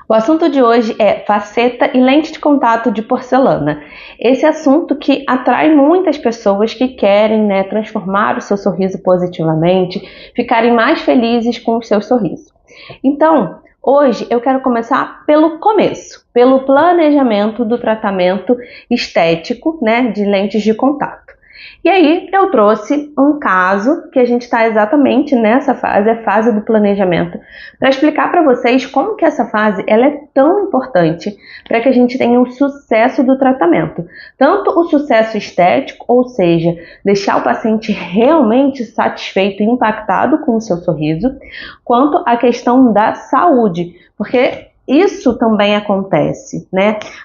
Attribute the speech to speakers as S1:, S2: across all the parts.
S1: O assunto de hoje é faceta e lente de contato de porcelana. Esse assunto que atrai muitas pessoas que querem, transformar o seu sorriso positivamente, ficarem mais felizes com o seu sorriso. Então, hoje eu quero começar pelo começo, pelo planejamento do tratamento estético, de lentes de contato. E aí eu trouxe um caso que a gente está exatamente nessa fase, a fase do planejamento, para explicar para vocês como que essa fase ela é tão importante para que a gente tenha o sucesso do tratamento. Tanto o sucesso estético, ou seja, deixar o paciente realmente satisfeito e impactado com o seu sorriso, quanto a questão da saúde, porque isso também acontece,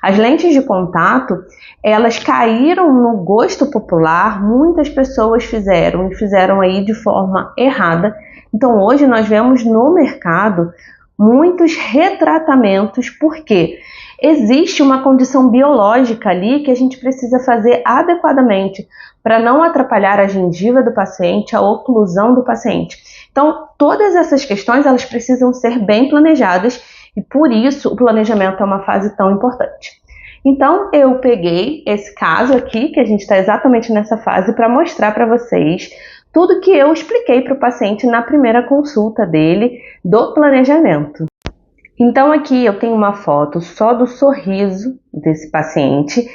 S1: As lentes de contato, elas caíram no gosto popular, muitas pessoas fizeram aí de forma errada. Então hoje nós vemos no mercado muitos retratamentos, porque existe uma condição biológica ali que a gente precisa fazer adequadamente para não atrapalhar a gengiva do paciente, a oclusão do paciente. Então todas essas questões elas precisam ser bem planejadas e por isso o planejamento é uma fase tão importante. Então eu peguei esse caso aqui, que a gente está exatamente nessa fase, para mostrar para vocês tudo que eu expliquei para o paciente na primeira consulta dele do planejamento. Então aqui eu tenho uma foto só do sorriso desse paciente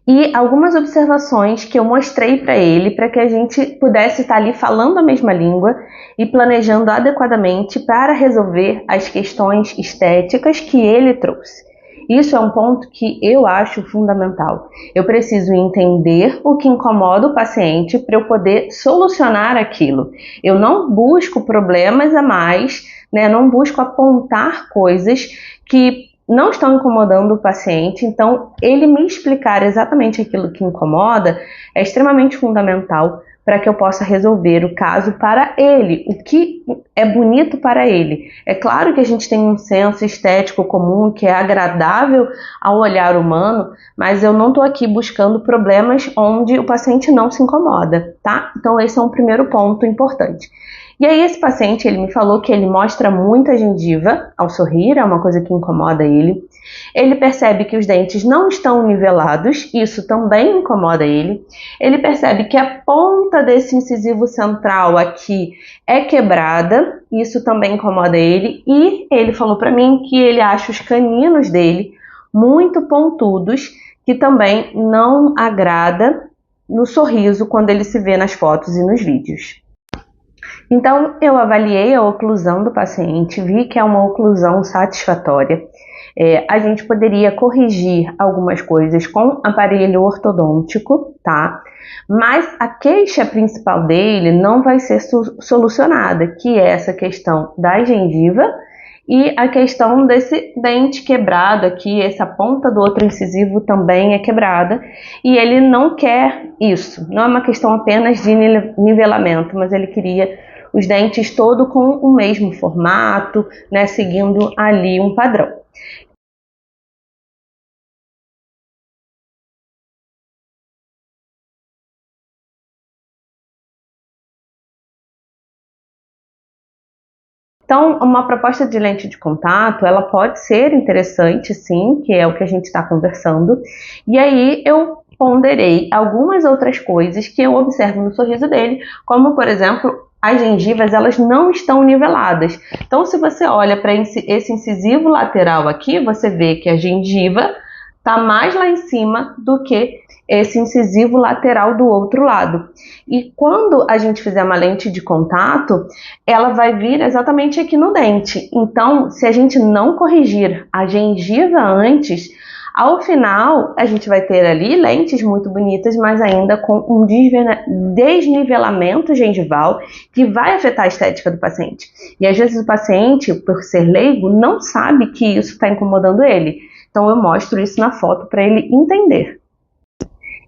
S1: e algumas observações que eu mostrei para ele para que a gente pudesse estar ali falando a mesma língua e planejando adequadamente para resolver as questões estéticas que ele trouxe. Isso é um ponto que eu acho fundamental. Eu preciso entender o que incomoda o paciente para eu poder solucionar aquilo. Eu não busco problemas a mais, não busco apontar coisas que não estão incomodando o paciente. Então, ele me explicar exatamente aquilo que incomoda é extremamente fundamental para que eu possa resolver o caso para ele, o que é bonito para ele. É claro que a gente tem um senso estético comum que é agradável ao olhar humano, mas eu não estou aqui buscando problemas onde o paciente não se incomoda, tá? Então esse é um primeiro ponto importante. E aí esse paciente, ele me falou que ele mostra muita gengiva ao sorrir, é uma coisa que incomoda ele. Ele percebe que os dentes não estão nivelados, isso também incomoda ele. Ele percebe que a ponta desse incisivo central aqui é quebrada, isso também incomoda ele. E ele falou para mim que ele acha os caninos dele muito pontudos, que também não agrada no sorriso quando ele se vê nas fotos e nos vídeos. Então, eu avaliei a oclusão do paciente, vi que é uma oclusão satisfatória. A gente poderia corrigir algumas coisas com aparelho ortodôntico, tá? Mas a queixa principal dele não vai ser solucionada, que é essa questão da gengiva e a questão desse dente quebrado aqui, essa ponta do outro incisivo também é quebrada, e ele não quer isso. Não é uma questão apenas de nivelamento, mas ele queria os dentes todos com o mesmo formato, seguindo ali um padrão. Então, uma proposta de lente de contato, ela pode ser interessante, sim, que é o que a gente está conversando. E aí eu ponderei algumas outras coisas que eu observo no sorriso dele, como, por exemplo, as gengivas, elas não estão niveladas. Então, se você olha para esse incisivo lateral aqui, você vê que a gengiva está mais lá em cima do que esse incisivo lateral do outro lado. E quando a gente fizer uma lente de contato, ela vai vir exatamente aqui no dente. Então, se a gente não corrigir a gengiva antes, ao final a gente vai ter ali lentes muito bonitas, mas ainda com um desnivelamento gengival que vai afetar a estética do paciente. E às vezes o paciente, por ser leigo, não sabe que isso está incomodando ele. Então eu mostro isso na foto para ele entender.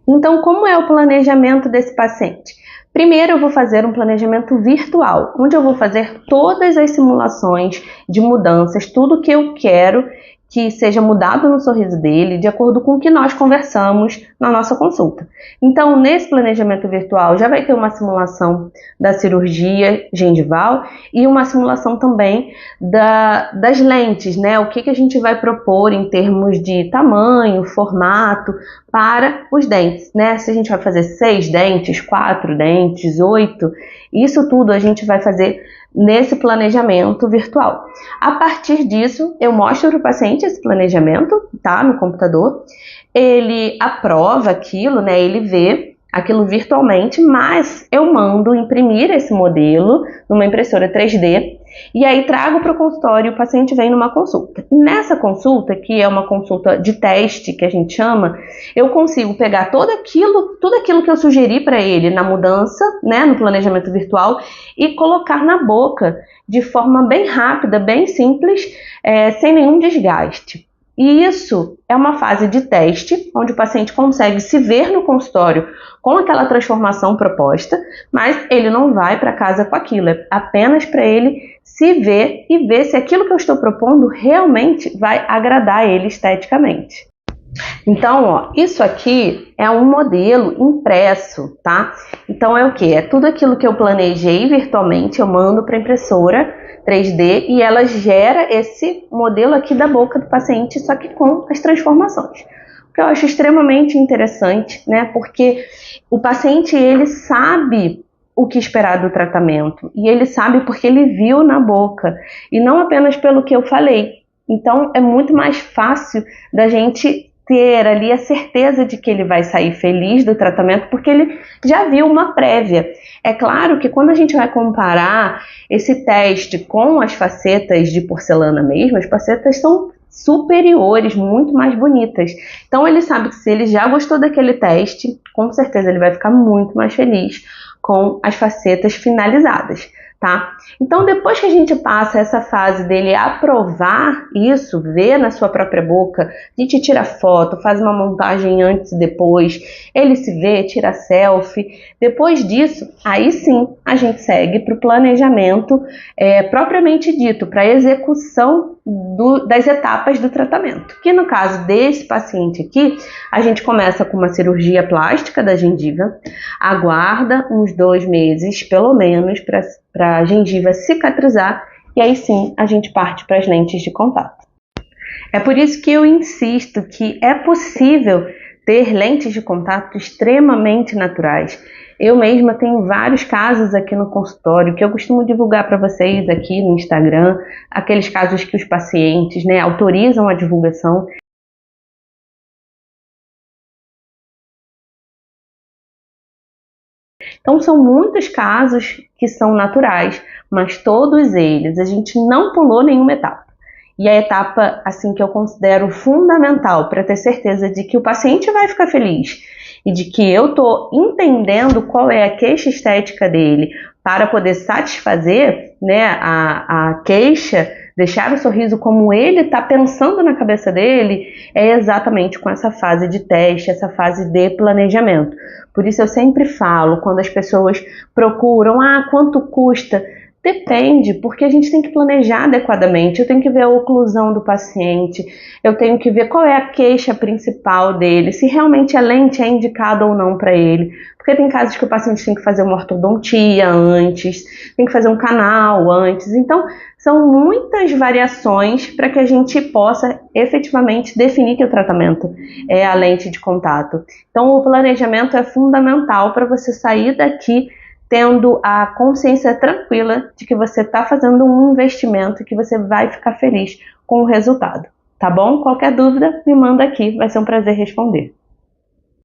S1: Então, como é o planejamento desse paciente? Primeiro eu vou fazer um planejamento virtual, onde eu vou fazer todas as simulações de mudanças, tudo que eu quero que seja mudado no sorriso dele, de acordo com o que nós conversamos na nossa consulta. Então, nesse planejamento virtual, já vai ter uma simulação da cirurgia gengival e uma simulação também das lentes, né? O que a gente vai propor em termos de tamanho, formato para os dentes, né? Se a gente vai fazer 6 dentes, 4 dentes, 8, isso tudo a gente vai fazer nesse planejamento virtual. A partir disso, eu mostro para o paciente esse planejamento, tá, no computador, ele aprova aquilo, né, ele vê aquilo virtualmente, mas eu mando imprimir esse modelo numa impressora 3D e aí trago para o consultório e o paciente vem numa consulta. Nessa consulta, que é uma consulta de teste, que a gente chama, eu consigo pegar tudo aquilo que eu sugeri para ele na mudança, né, no planejamento virtual e colocar na boca de forma bem rápida, bem simples, sem nenhum desgaste. E isso é uma fase de teste, onde o paciente consegue se ver no consultório com aquela transformação proposta, mas ele não vai para casa com aquilo, é apenas para ele se ver e ver se aquilo que eu estou propondo realmente vai agradar ele esteticamente. Então, ó, isso aqui é um modelo impresso, tá? Então é o que? É tudo aquilo que eu planejei virtualmente, eu mando para a impressora 3D e ela gera esse modelo aqui da boca do paciente, só que com as transformações. O que eu acho extremamente interessante, né? Porque o paciente, ele sabe o que esperar do tratamento e ele sabe porque ele viu na boca e não apenas pelo que eu falei. Então é muito mais fácil da gente ter ali a certeza de que ele vai sair feliz do tratamento, porque ele já viu uma prévia. É claro que quando a gente vai comparar esse teste com as facetas de porcelana mesmo, as facetas são superiores, muito mais bonitas. Então ele sabe que se ele já gostou daquele teste, com certeza ele vai ficar muito mais feliz com as facetas finalizadas, tá? Então, depois que a gente passa essa fase dele aprovar isso, ver na sua própria boca, a gente tira foto, faz uma montagem antes e depois, ele se vê, tira selfie. Depois disso, aí sim, a gente segue para o planejamento propriamente dito, para a execução das etapas do tratamento. Que no caso desse paciente aqui, a gente começa com uma cirurgia plástica da gengiva, aguarda uns 2 meses, pelo menos, para a gengiva cicatrizar e aí sim a gente parte para as lentes de contato. É por isso que eu insisto que é possível ter lentes de contato extremamente naturais. Eu mesma tenho vários casos aqui no consultório que eu costumo divulgar para vocês aqui no Instagram, aqueles casos que os pacientes, né, autorizam a divulgação. Então são muitos casos que são naturais, mas todos eles a gente não pulou nenhuma etapa. E a etapa assim que eu considero fundamental para ter certeza de que o paciente vai ficar feliz e de que eu estou entendendo qual é a queixa estética dele para poder satisfazer, né, a queixa, deixar o sorriso como ele está pensando na cabeça dele, é exatamente com essa fase de teste, essa fase de planejamento. Por isso eu sempre falo, quando as pessoas procuram, quanto custa? Depende, porque a gente tem que planejar adequadamente, eu tenho que ver a oclusão do paciente, eu tenho que ver qual é a queixa principal dele, se realmente a lente é indicada ou não para ele, porque tem casos que o paciente tem que fazer uma ortodontia antes, tem que fazer um canal antes, então são muitas variações para que a gente possa efetivamente definir que o tratamento é a lente de contato. Então o planejamento é fundamental para você sair daqui tendo a consciência tranquila de que você está fazendo um investimento e que você vai ficar feliz com o resultado, tá bom? Qualquer dúvida, me manda aqui, vai ser um prazer responder.